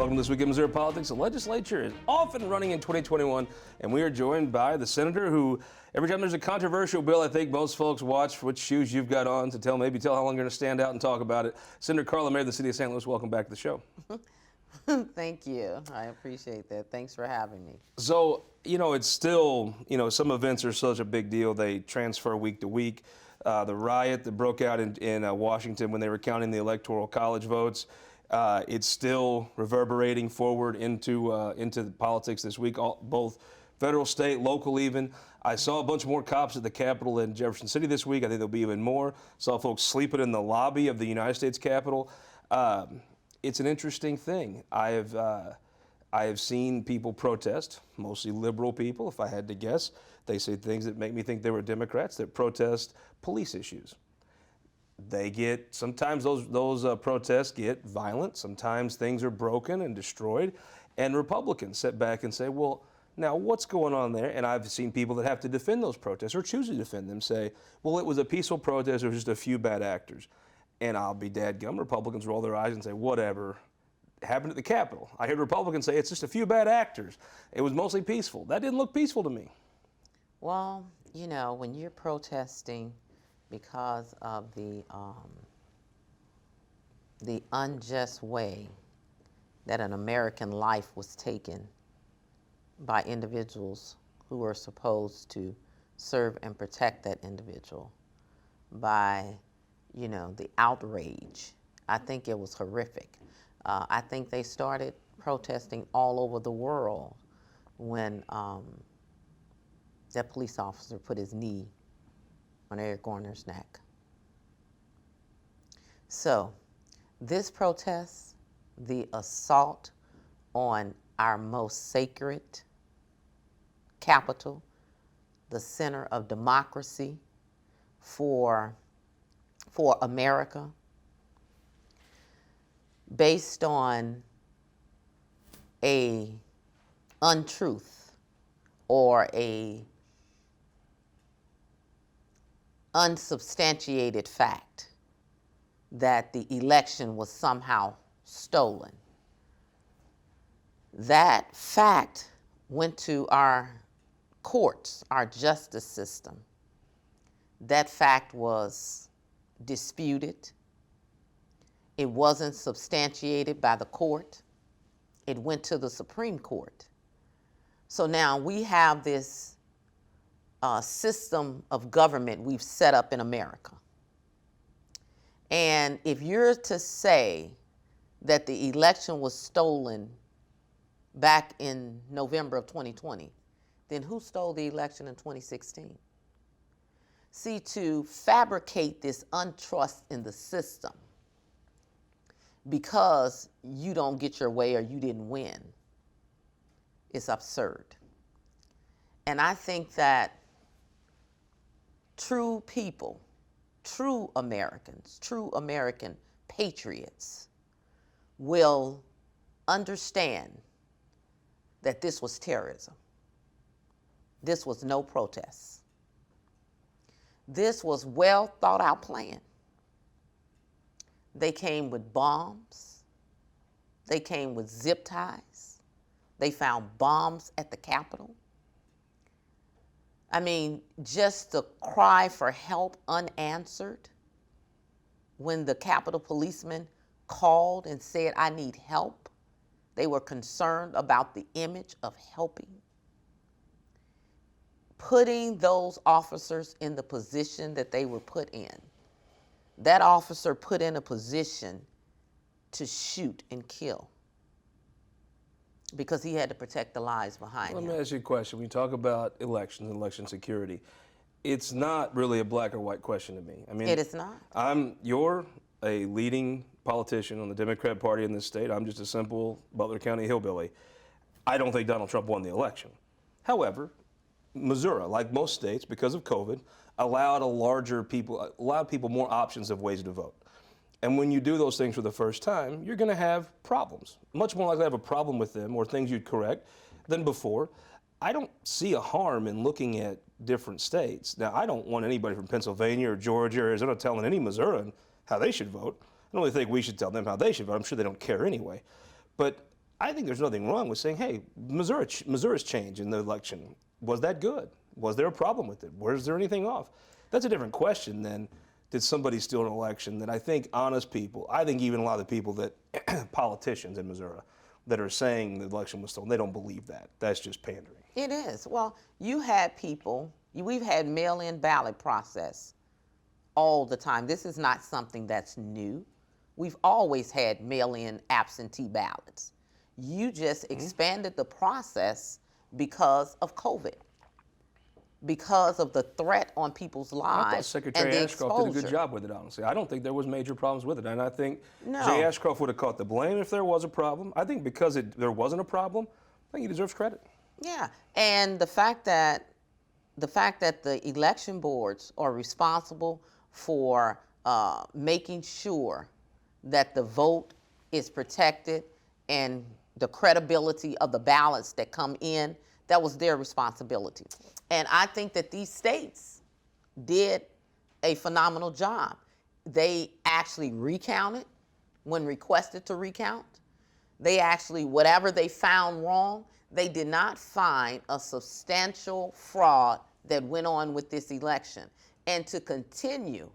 Welcome to This Week in Missouri Politics. The legislature is off and running in 2021, and we are joined by the senator who, every time there's a controversial bill, I think most folks watch which shoes you've got on to maybe tell how long you're going to stand out and talk about it. Senator Karla May of the city of St. Louis, welcome back to the show. Thank you. I appreciate that. Thanks for having me. So, it's still, some events are such a big deal. They transfer week to week. The riot that broke out in Washington when they were counting the Electoral College votes, it's still reverberating forward into the politics this week, both federal, state, local even. I saw a bunch more cops at the Capitol in Jefferson City this week. I think there'll be even more. Saw folks sleeping in the lobby of the United States Capitol. It's an interesting thing. I have seen people protest, mostly liberal people, if I had to guess. They say things that make me think they were Democrats that protest police issues. Sometimes those protests get violent. Sometimes things are broken and destroyed. And Republicans sit back and say, well, now what's going on there? And I've seen people that have to defend those protests or choose to defend them say, well, it was a peaceful protest or just a few bad actors. And I'll be dadgum. Republicans roll their eyes and say, whatever happened at the Capitol. I heard Republicans say it's just a few bad actors. It was mostly peaceful. That didn't look peaceful to me. Well, when you're protesting because of the unjust way that an American life was taken by individuals who were supposed to serve and protect that individual, by, the outrage, I think it was horrific. I think they started protesting all over the world when that police officer put his knee on Eric Garner's neck. So this protest, the assault on our most sacred capital, the center of democracy for America, based on a untruth or a unsubstantiated fact that the election was somehow stolen. That fact went to our courts, our justice system. That fact was disputed. It wasn't substantiated by the court. It went to the Supreme Court. So now we have this system of government we've set up in America. And if you're to say that the election was stolen back in November of 2020, then who stole the election in 2016? See, to fabricate this untrust in the system because you don't get your way or you didn't win is absurd. And I think that true people, true Americans, true American patriots will understand that this was terrorism. This was no protest. This was well thought out plan. They came with bombs. They came with zip ties. They found bombs at the Capitol. I mean, just the cry for help unanswered when the Capitol policeman called and said, I need help. They were concerned about the image of helping. Putting those officers in the position that they were put in. That officer put in a position to shoot and kill because he had to protect the lives behind him. Let me ask you a question. When you talk about elections and election security, it's not really a black or white question to me. I mean, it is not. You're a leading politician on the Democrat Party in this state. I'm just a simple Butler County hillbilly. I don't think Donald Trump won the election. However, Missouri, like most states, because of COVID, allowed people more options of ways to vote. And when you do those things for the first time, you're going to have problems. Much more likely to have a problem with them or things you'd correct than before. I don't see a harm in looking at different states. Now, I don't want anybody from Pennsylvania or Georgia or Arizona telling any Missourian how they should vote. I don't really think we should tell them how they should vote. I'm sure they don't care anyway. But I think there's nothing wrong with saying, hey, Missouri's change in the election, was that good? Was there a problem with it? Was there anything off? That's a different question than did somebody steal an election. That I think honest people, I think even a lot of the people that, politicians in Missouri, that are saying the election was stolen, they don't believe that. That's just pandering. It is. Well, you had people, we've had mail-in ballot process all the time. This is not something that's new. We've always had mail-in absentee ballots. You just expanded the process because of COVID, because of the threat on people's lives. I thought Secretary Ashcroft did a good job with it, honestly. I don't think there was major problems with it. And I think Jay Ashcroft would have caught the blame if there was a problem. I think because there wasn't a problem, I think he deserves credit. Yeah, and the fact that the election boards are responsible for making sure that the vote is protected and the credibility of the ballots that come in, that was their responsibility. And I think that these states did a phenomenal job. They actually recounted when requested to recount. They actually, whatever they found wrong, they did not find a substantial fraud that went on with this election. And to continue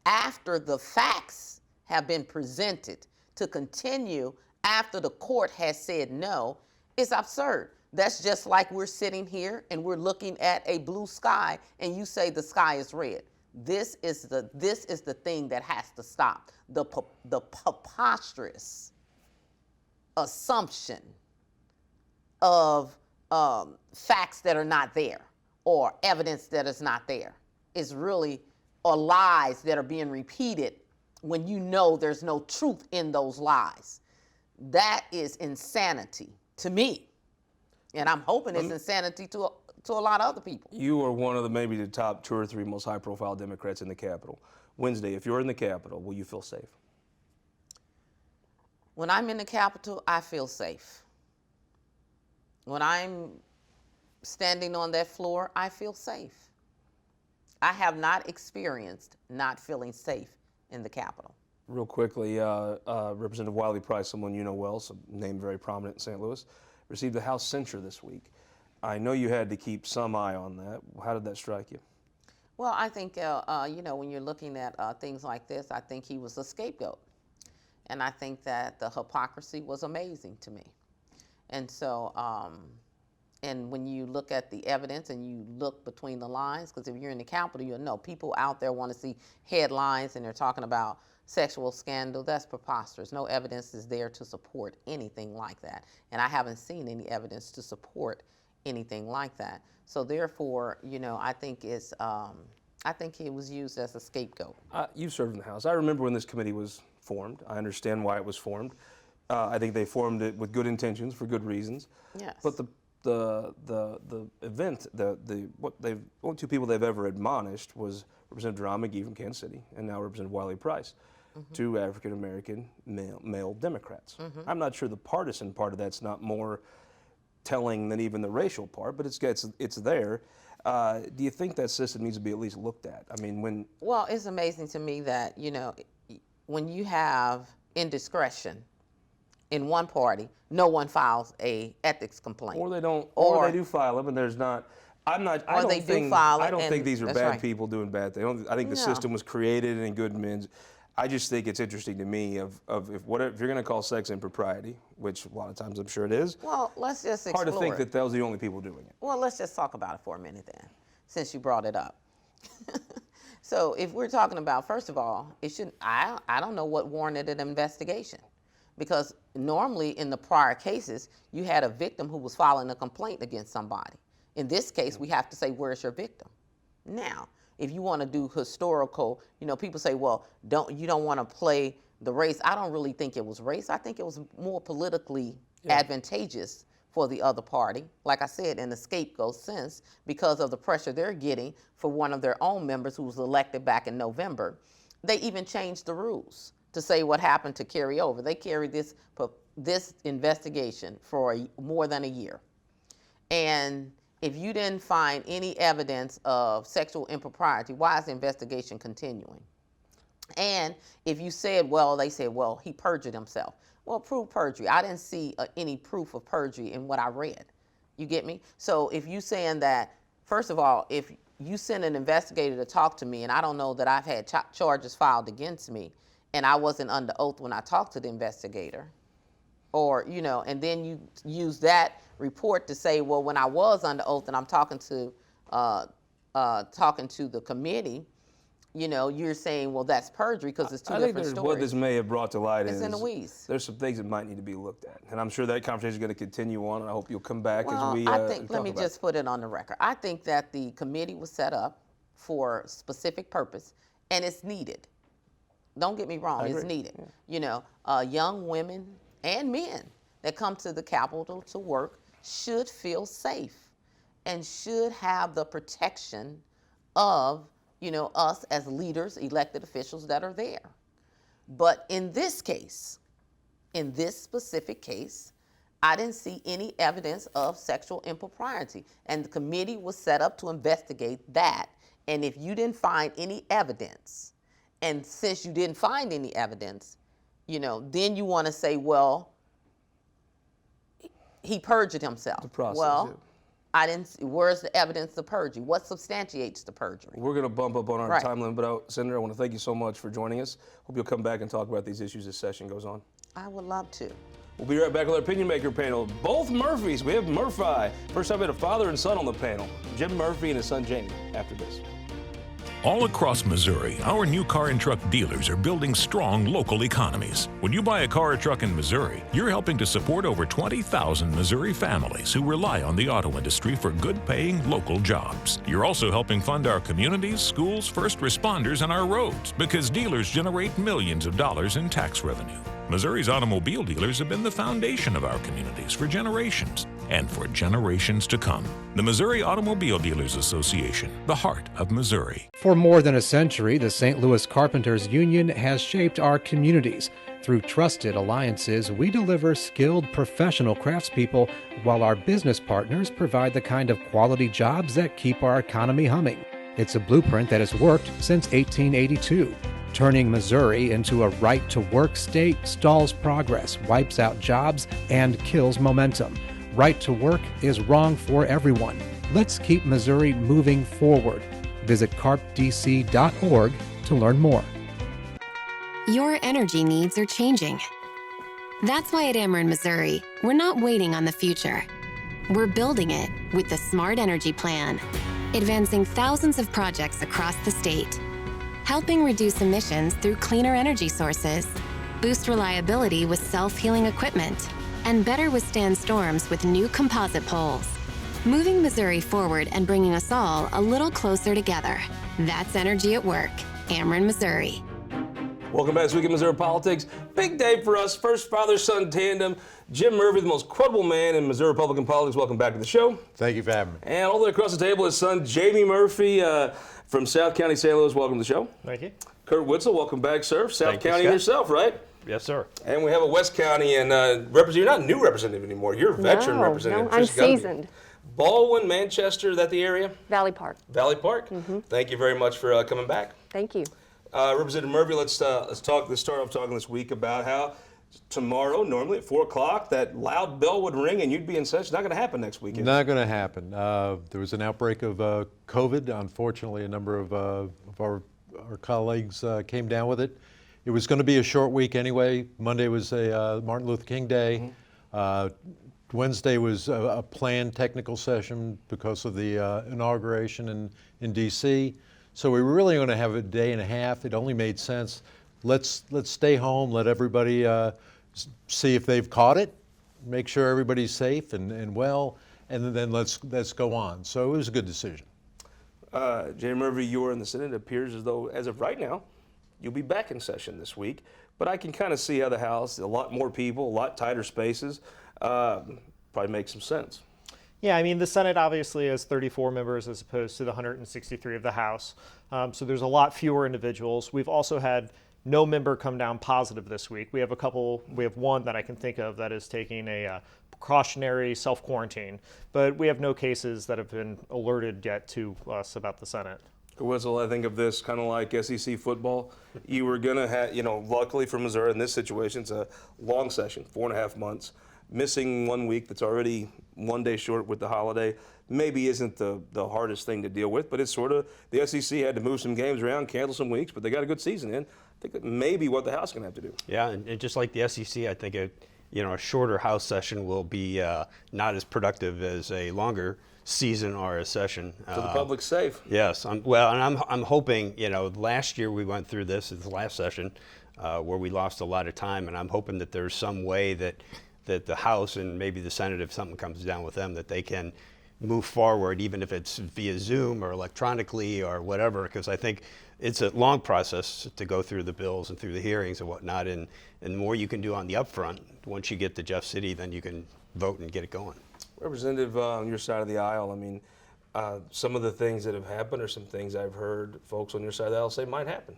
after the facts have been presented, to continue after the court has said no, is absurd. That's just like we're sitting here and we're looking at a blue sky and you say the sky is red. This is the thing that has to stop. The preposterous assumption of facts that are not there or evidence that is not there is really, or lies that are being repeated when you know there's no truth in those lies. That is insanity to me. And I'm hoping it's insanity to a lot of other people. You are one of maybe the top 2 or 3 most high-profile Democrats in the Capitol. Wednesday, if you're in the Capitol, will you feel safe? When I'm in the Capitol, I feel safe. When I'm standing on that floor, I feel safe. I have not experienced not feeling safe in the Capitol. Real quickly, Representative Wiley Price, someone you know well, some name very prominent in St. Louis, received the House censure this week. I know you had to keep some eye on that. How did that strike you? Well, I think, when you're looking at things like this, I think he was a scapegoat. And I think that the hypocrisy was amazing to me. And so, and when you look at the evidence and you look between the lines, because if you're in the Capitol, you'll know people out there want to see headlines and they're talking about sexual scandal. That's preposterous. No evidence is there to support anything like that. And I haven't seen any evidence to support anything like that. So therefore, I think I think he was used as a scapegoat. You served in the House. I remember when this committee was formed. I understand why it was formed. I think they formed it with good intentions for good reasons. Yes. But the event, the only 2 people they've ever admonished was Representative John McGee from Kansas City and now Representative Wiley Price, 2 African American male Democrats. I'm not sure the partisan part of that's not more telling than even the racial part, but it's there. Do you think that system needs to be at least looked at? I mean, Well, it's amazing to me that, when you have indiscretion in one party, no one files a ethics complaint. Or they don't, or they do file them, and there's not. I don't think these are bad people doing bad things. I think the system was created in good means. I just think it's interesting to me if you're going to call sex impropriety, which a lot of times I'm sure it is. Well, let's just explore hard to think that those are the only people doing it. Well, let's just talk about it for a minute then, since you brought it up. So if we're talking about, first of all, it shouldn't. I don't know what warranted an investigation, because normally in the prior cases you had a victim who was filing a complaint against somebody. In this case, we have to say, where's your victim? Now, if you want to do historical, people say, well, you don't want to play the race. I don't really think it was race. I think it was more politically advantageous for the other party, like I said, in the scapegoat sense, because of the pressure they're getting for one of their own members who was elected back in November. They even changed the rules to say what happened to carry over. They carried this investigation for more than a year. And if you didn't find any evidence of sexual impropriety, why is the investigation continuing? And if you said, they said, he perjured himself. Well, prove perjury. I didn't see any proof of perjury in what I read. You get me? So if you saying that, first of all, if you send an investigator to talk to me, and I don't know that I've had charges filed against me, and I wasn't under oath when I talked to the investigator, or, and then you use that report to say, well, when I was under oath and I'm talking to the committee, you're saying, well, that's perjury because it's two different stories. What this may have brought to light is in the weeds. There's some things that might need to be looked at, and I'm sure that conversation is going to continue on. And I hope you'll come back as we. Let me just put it on the record. I think that the committee was set up for a specific purpose, and it's needed. Don't get me wrong, it's needed. Yeah. Young women and men that come to the Capitol to work should feel safe and should have the protection of, us as leaders, elected officials that are there. But in this case, in this specific case, I didn't see any evidence of sexual impropriety. And the committee was set up to investigate that. And if you didn't find any evidence, and since you didn't find any evidence, then you want to say, well, he perjured himself. The process, well, yeah. I didn't see, where's the evidence of perjury? What substantiates the perjury? We're going to bump up on our time limit, but Senator, I want to thank you so much for joining us. Hope you'll come back and talk about these issues as session goes on. I would love to. We'll be right back with our opinion maker panel. Both Murphys. We have Murphy. First time we had a father and son on the panel. Jim Murphy and his son Jamey after this. All across Missouri, our new car and truck dealers are building strong local economies. When you buy a car or truck in Missouri, you're helping to support over 20,000 Missouri families who rely on the auto industry for good-paying local jobs. You're also helping fund our communities, schools, first responders, and our roads because dealers generate millions of dollars in tax revenue. Missouri's automobile dealers have been the foundation of our communities for generations and for generations to come. The Missouri Automobile Dealers Association, the heart of Missouri. For more than a century, the St. Louis Carpenters Union has shaped our communities. Through trusted alliances, we deliver skilled professional craftspeople while our business partners provide the kind of quality jobs that keep our economy humming. It's a blueprint that has worked since 1882. Turning Missouri into a right-to-work state stalls progress, wipes out jobs, and kills momentum. Right to work is wrong for everyone. Let's keep Missouri moving forward. Visit carpdc.org to learn more. Your energy needs are changing. That's why at Ameren Missouri, we're not waiting on the future. We're building it with the Smart Energy Plan, advancing thousands of projects across the state, helping reduce emissions through cleaner energy sources, boost reliability with self-healing equipment, and better withstand storms with new composite poles. Moving Missouri forward and bringing us all a little closer together. That's energy at work. Ameren, Missouri. Welcome back to Week in Missouri Politics. Big day for us. First father-son tandem. Jim Murphy, the most credible man in Missouri Republican politics. Welcome back to the show. Thank you for having me. And all the way across the table, his son, Jamey Murphy from South County, St. Louis. Welcome to the show. Thank you. Kurt Witzel, welcome back, sir. South Thank you, County Scott. yourself, right? Yes, sir. And we have a West County and you're not a new representative anymore. You're a veteran representative. No, I'm Trish Gunby. seasoned. Baldwin, Manchester, that the area? Valley Park. Valley Park? Mm-hmm. Thank you very much for coming back. Thank you. Representative Murphy, let's start off talking this week about how tomorrow, normally at 4 o'clock, that loud bell would ring and you'd be in session. It's not going to happen next weekend. Not going to happen. There was an outbreak of COVID. Unfortunately, a number of our colleagues came down with it. It was going to be a short week anyway. Monday was a Martin Luther King Day. Mm-hmm. Wednesday was a planned technical session because of the inauguration in D.C. So we were really going to have a day and a half. It only made sense. Let's stay home. Let everybody see if they've caught it. Make sure everybody's safe and well, and then let's go on. So it was a good decision. Jamey Murphy, you are in the Senate. It appears as though, as of right now, you'll be back in session this week. But I can kind of see how the House, a lot more people, a lot tighter spaces, probably makes some sense. Yeah, I mean, the Senate obviously has 34 members as opposed to the 163 of the House. So there's a lot fewer individuals. We've also had no member come down positive this week. We have one that I can think of that is taking a precautionary self-quarantine, but we have no cases that have been alerted yet to us about the Senate. Whistle, I think of this kind of like SEC football. You were going to have, luckily for Missouri in this situation, it's a long session, 4.5 months. Missing 1 week that's already 1 day short with the holiday maybe isn't the hardest thing to deal with, but it's sort of, the SEC had to move some games around, cancel some weeks, but they got a good season in. I think that may be what the House is going to have to do. Yeah, and just like the SEC, I think a shorter House session will be not as productive as a longer season or a session. So the public's safe. Yes, I'm hoping, last year we went through this, the last session, where we lost a lot of time, and I'm hoping that there's some way that the House and maybe the Senate, if something comes down with them, that they can move forward, even if it's via Zoom or electronically or whatever, because I think it's a long process to go through the bills and through the hearings and whatnot, and the more you can do on the upfront, once you get to Jeff City, then you can vote and get it going. Representative, on your side of the aisle, I mean, some of the things that have happened are some things I've heard folks on your side of the aisle say might happen.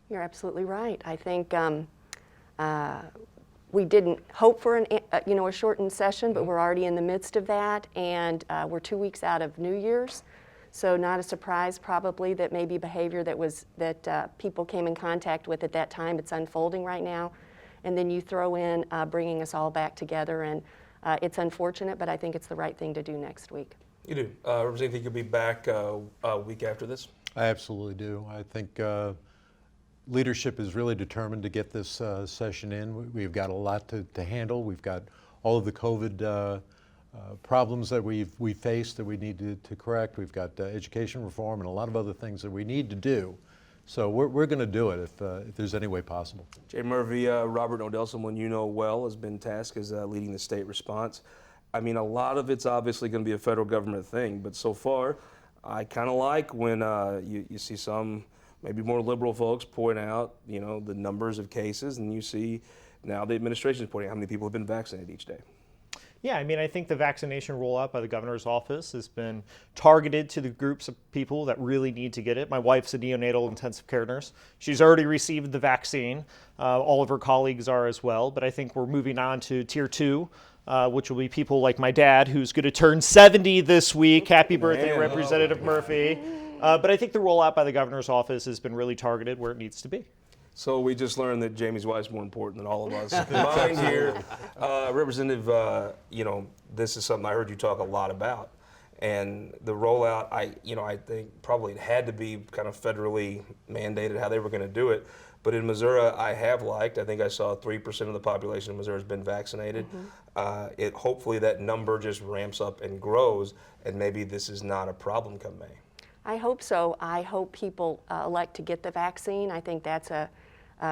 You're absolutely right. I think we didn't hope for a shortened session, but we're already in the midst of that, and we're 2 weeks out of New Year's, so not a surprise probably that maybe behavior that people came in contact with at that time, it's unfolding right now, and then you throw in bringing us all back together, and it's unfortunate, but I think it's the right thing to do next week. You do. Representative, think you'll be back a week after this? I absolutely do. I think leadership is really determined to get this session in. We've got a lot to handle. We've got all of the COVID problems that we faced that we need to correct. We've got education reform and a lot of other things that we need to do. So we're going to do it if there's any way possible. Jamey Murphy, Robert Odell, someone you know well, has been tasked as leading the state response. I mean, a lot of it's obviously going to be a federal government thing, but so far, I kind of like when you see some maybe more liberal folks point out, the numbers of cases, and you see now the administration is pointing out how many people have been vaccinated each day. Yeah, I mean, I think the vaccination rollout by the governor's office has been targeted to the groups of people that really need to get it. My wife's a neonatal intensive care nurse. She's already received the vaccine. All of her colleagues are as well, but I think we're moving on to tier 2. Which will be people like my dad, who's going to turn 70 this week. Happy birthday, Representative Murphy. But I think the rollout by the governor's office has been really targeted where it needs to be. So we just learned that Jamey's wife's more important than all of us. Mine here, Representative, this is something I heard you talk a lot about. And the rollout, I think probably it had to be kind of federally mandated how they were going to do it. But in Missouri, I think I saw 3% of the population of Missouri has been vaccinated. Mm-hmm. Hopefully that number just ramps up and grows, and maybe this is not a problem come May. I hope so. I hope people elect to get the vaccine. I think that's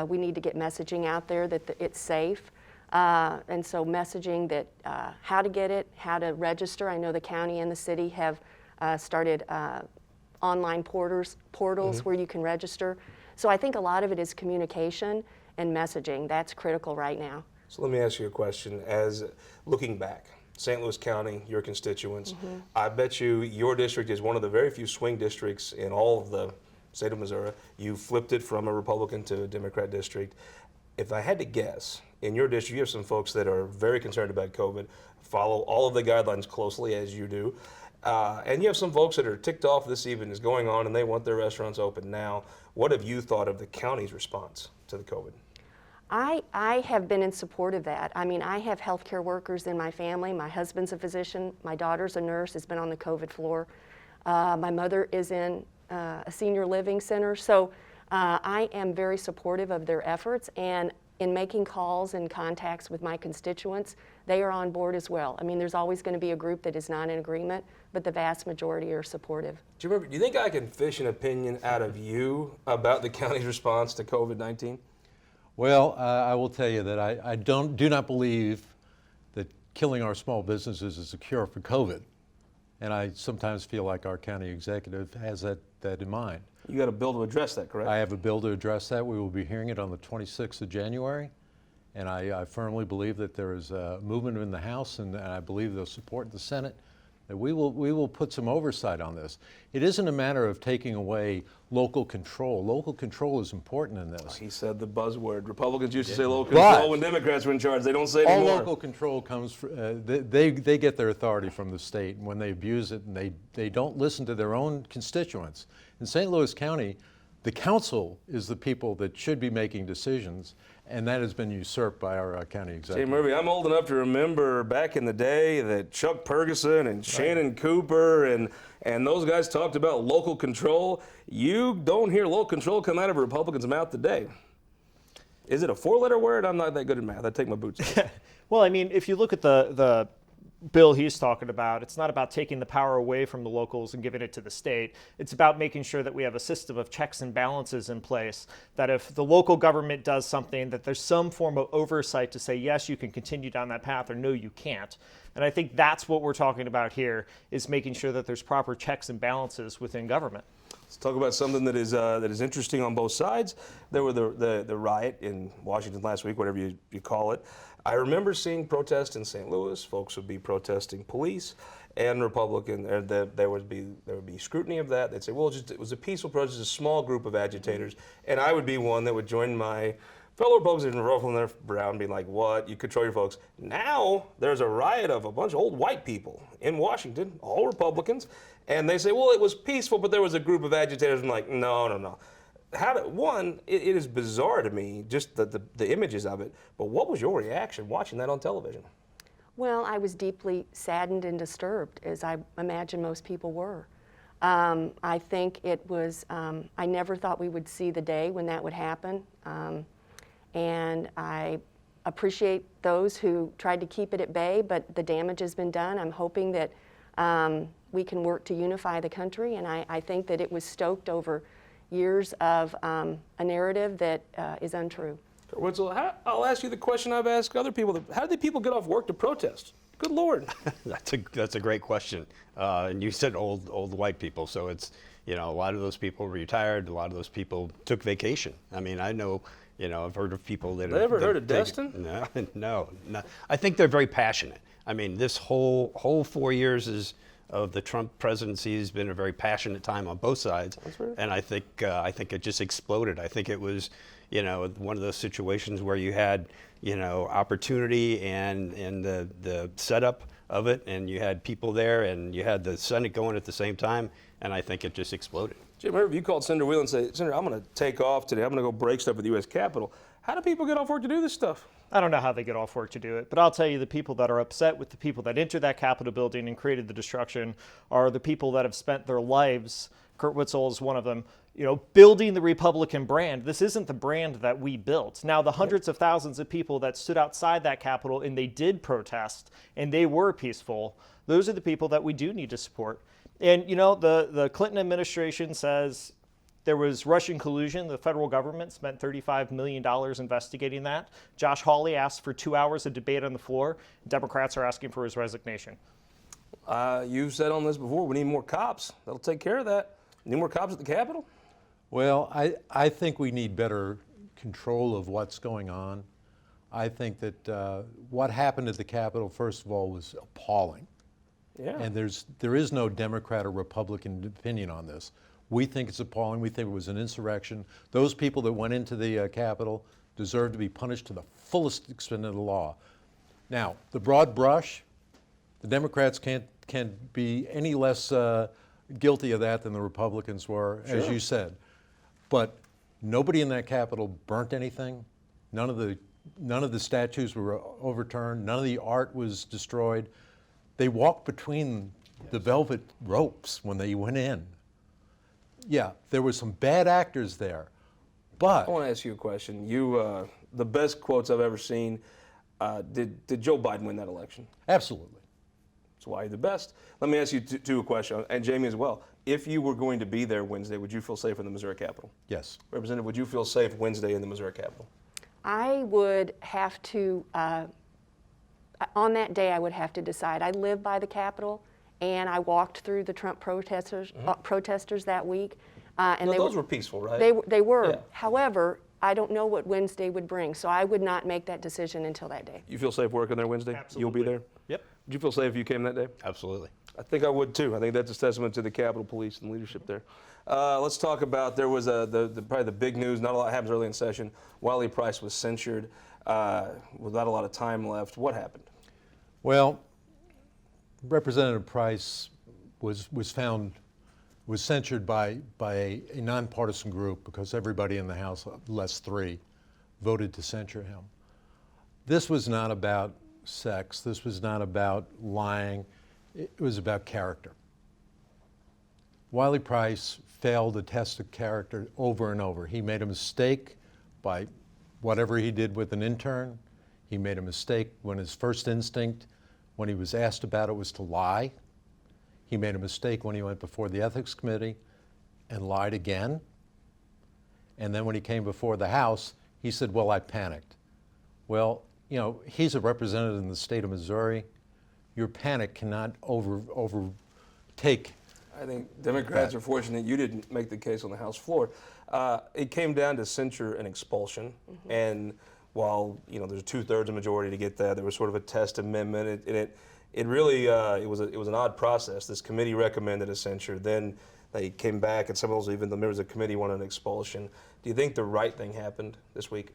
we need to get messaging out there that it's safe. And so messaging that how to get it, how to register. I know the county and the city have started online portals mm-hmm. where you can register. So I think a lot of it is communication and messaging. That's critical right now. So let me ask you a question. As looking back, St. Louis County, your constituents, mm-hmm. I bet your district is one of the very few swing districts in all of the state of Missouri. You flipped it from a Republican to a Democrat district. If I had to guess, in your district, you have some folks that are very concerned about COVID, follow all of the guidelines closely as you do. And you have some folks that are ticked off this even is going on and they want their restaurants open now. What have you thought of the county's response to the COVID? I have been in support of that. I mean, I have healthcare workers in my family. My husband's a physician. My daughter's a nurse, has been on the COVID floor. My mother is in a senior living center. So I am very supportive of their efforts, and in making calls and contacts with my constituents, they are on board as well. I mean, there's always going to be a group that is not in agreement, but the vast majority are supportive. Do you think I can fish an opinion out of you about the county's response to COVID-19? Well, I will tell you that I do not believe that killing our small businesses is a cure for COVID. And I sometimes feel like our county executive has that in mind. You got a bill to address that, correct? I have a bill to address that. We will be hearing it on the 26th of January. And I firmly believe that there is a movement in the House, and I believe there's support in the Senate that we will put some oversight on this. It isn't a matter of taking away local control. Local control is important in this. He said the buzzword. Republicans used to say local control when Democrats were in charge. They don't say it all anymore. local control comes from, they get their authority from the state, and when they abuse it and they don't listen to their own constituents. In St. Louis County, the council is the people that should be making decisions, and that has been usurped by our county executive. Jamey Murphy, I'm old enough to remember back in the day that Chuck Ferguson and Shannon Cooper and those guys talked about local control. You don't hear local control come out of a Republican's mouth today. Is it a 4-letter word? I'm not that good at math. I take my boots off. Well, I mean, if you look at the bill he's talking about, it's not about taking the power away from the locals and giving it to the state. It's about making sure that we have a system of checks and balances in place, that if the local government does something, that there's some form of oversight to say, yes, you can continue down that path, or no, you can't. And I think that's what we're talking about here, is making sure that there's proper checks and balances within government. Let's talk about something that is interesting on both sides. There were the riot in Washington last week, whatever you call it. I remember seeing protests in St. Louis. Folks would be protesting police and Republican. There would be scrutiny of that. They'd say, well, it was a peaceful protest, a small group of agitators, and I would be one that would join my fellow Republicans and ruffling their brow and be like, what? You control your folks. Now there's a riot of a bunch of old white people in Washington, all Republicans, and they say, well, it was peaceful, but there was a group of agitators. I'm like, no. It is bizarre to me, just the images of it, but what was your reaction watching that on television? Well, I was deeply saddened and disturbed, as I imagine most people were. I think it was, I never thought we would see the day when that would happen. And I appreciate those who tried to keep it at bay, but the damage has been done. I'm hoping that we can work to unify the country, and I think that it was stoked over years of a narrative that is untrue. Kurt Witzel, I'll ask you the question I've asked other people. How did people get off work to protest? Good Lord. That's a great question. And you said old white people, so it's, a lot of those people retired, a lot of those people took vacation. I mean, I know, I've heard of people that have ever heard of Destin? No. I think they're very passionate. I mean, this whole 4 years of the Trump presidency has been a very passionate time on both sides. That's right. And I think it just exploded. I think it was, one of those situations where you had, opportunity and the setup of it, and you had people there, and you had the Senate going at the same time, and I think it just exploded. Jim, remember you called Senator Wieland and said, Senator, I'm going to take off today. I'm going to go break stuff at the U.S. Capitol. How do people get off work to do this stuff? I don't know how they get off work to do it, but I'll tell you, the people that are upset with the people that entered that Capitol building and created the destruction are the people that have spent their lives, Kurt Witzel is one of them, building the Republican brand. This isn't the brand that we built. Now, the hundreds of thousands of people that stood outside that Capitol and they did protest and they were peaceful, those are the people that we do need to support. And, the Clinton administration says there was Russian collusion. The federal government spent $35 million investigating that. Josh Hawley asked for 2 hours of debate on the floor. Democrats are asking for his resignation. You've said on this before, we need more cops. That'll take care of that. Need more cops at the Capitol? Well, I think we need better control of what's going on. I think that what happened at the Capitol, first of all, was appalling. Yeah. And there is no Democrat or Republican opinion on this. We think it's appalling. We think it was an insurrection. Those people that went into the Capitol deserve to be punished to the fullest extent of the law. Now, the broad brush, the Democrats can't be any less guilty of that than the Republicans were, as you said. But nobody in that Capitol burnt anything. None of the statues were overturned. None of the art was destroyed. They walked between the velvet ropes when they went in. Yeah, there were some bad actors there, but I want to ask you a question. You, the best quotes I've ever seen. Did Joe Biden win that election? Absolutely. That's why you're the best. Let me ask you two a question, and Jamey as well. If you were going to be there Wednesday, would you feel safe in the Missouri Capitol? Yes. Representative, would you feel safe Wednesday in the Missouri Capitol? I would have to, on that day, I would have to decide. I live by the Capitol, and I walked through the Trump protesters that week. And those were peaceful, right? They were. Yeah. However, I don't know what Wednesday would bring, so I would not make that decision until that day. You feel safe working there Wednesday? Absolutely. You'll be there? Yep. Would you feel safe if you came that day? Absolutely. I think I would too. I think that's a testament to the Capitol Police and leadership there. Let's talk about, there was probably the big news, not a lot happens early in session. Wiley Price was censured without a lot of time left. What happened? Well, Representative Price was censured by a nonpartisan group because everybody in the House, less 3, voted to censure him. This was not about sex. This was not about lying. It was about character. Wiley Price failed the test of character over and over. He made a mistake by whatever he did with an intern. He made a mistake when his first instinct, when he was asked about it, was to lie. He made a mistake when he went before the Ethics Committee and lied again. And then when he came before the House, he said, well, I panicked. Well, you know, he's a representative in the state of Missouri. Your panic cannot overtake. I think Democrats are fortunate you didn't make the case on the House floor. It came down to censure and expulsion, and while there's a 2/3 majority to get that, there was sort of a test amendment. It really it was an odd process. This committee recommended a censure, then they came back, and some of those, even the members of the committee, wanted an expulsion. Do you think the right thing happened this week?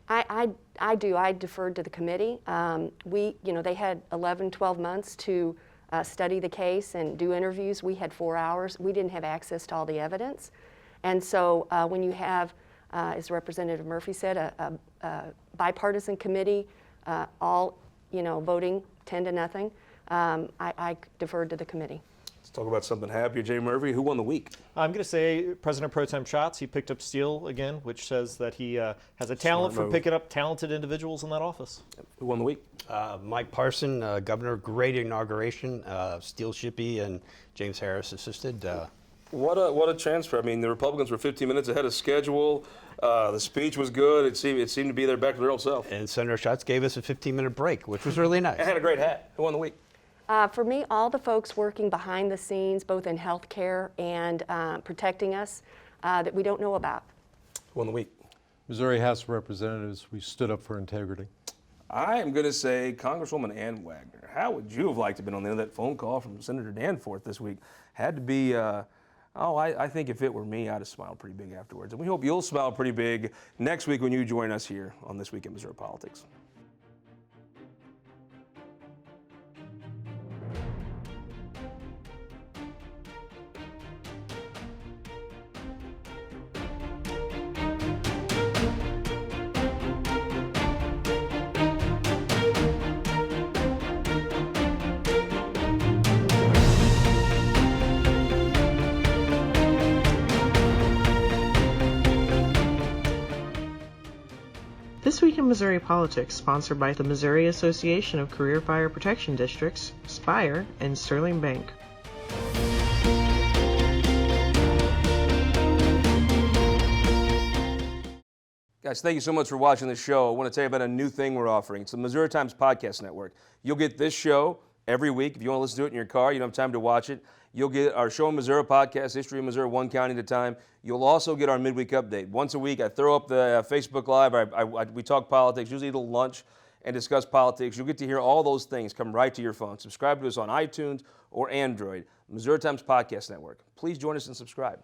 I do. I deferred to the committee. They had 11, 12 months to study the case and do interviews. We had 4 hours. We didn't have access to all the evidence. And so when you have, as Representative Murphy said, a bipartisan committee, all voting 10-0, I deferred to the committee. Let's talk about something happier. Jamey Murphy, who won the week? I'm going to say President Pro Tem Schatz. He picked up steel again, which says that he has a talent for picking up talented individuals in that office. Who won the week? Mike Parson, Governor, great inauguration. Steel Shippey and James Harris assisted. What a transfer. I mean, the Republicans were 15 minutes ahead of schedule. The speech was good. It seemed to be their back to their old self. And Senator Schatz gave us a 15-minute break, which was really nice. And had a great hat. Who won the week? For me, all the folks working behind the scenes, both in healthcare and protecting us, that we don't know about. Who won the week? Missouri House of Representatives, we stood up for integrity. I am going to say Congresswoman Ann Wagner. How would you have liked to have been on the end of that phone call from Senator Danforth this week? Had to be, I think if it were me, I'd have smiled pretty big afterwards. And we hope you'll smile pretty big next week when you join us here on This Week in Missouri Politics. This Week in Missouri Politics, sponsored by the Missouri Association of Career Fire Protection Districts, Spire, and Sterling Bank. Guys, thank you so much for watching the show. I want to tell you about a new thing we're offering. It's the Missouri Times Podcast Network. You'll get this show every week. If you want to listen to it in your car, you don't have time to watch it. You'll get our Show in Missouri podcast, History of Missouri, one county at a time. You'll also get our midweek update. Once a week, I throw up the Facebook Live. We talk politics, usually eat a lunch and discuss politics. You'll get to hear all those things come right to your phone. Subscribe to us on iTunes or Android. Missouri Times Podcast Network. Please join us and subscribe.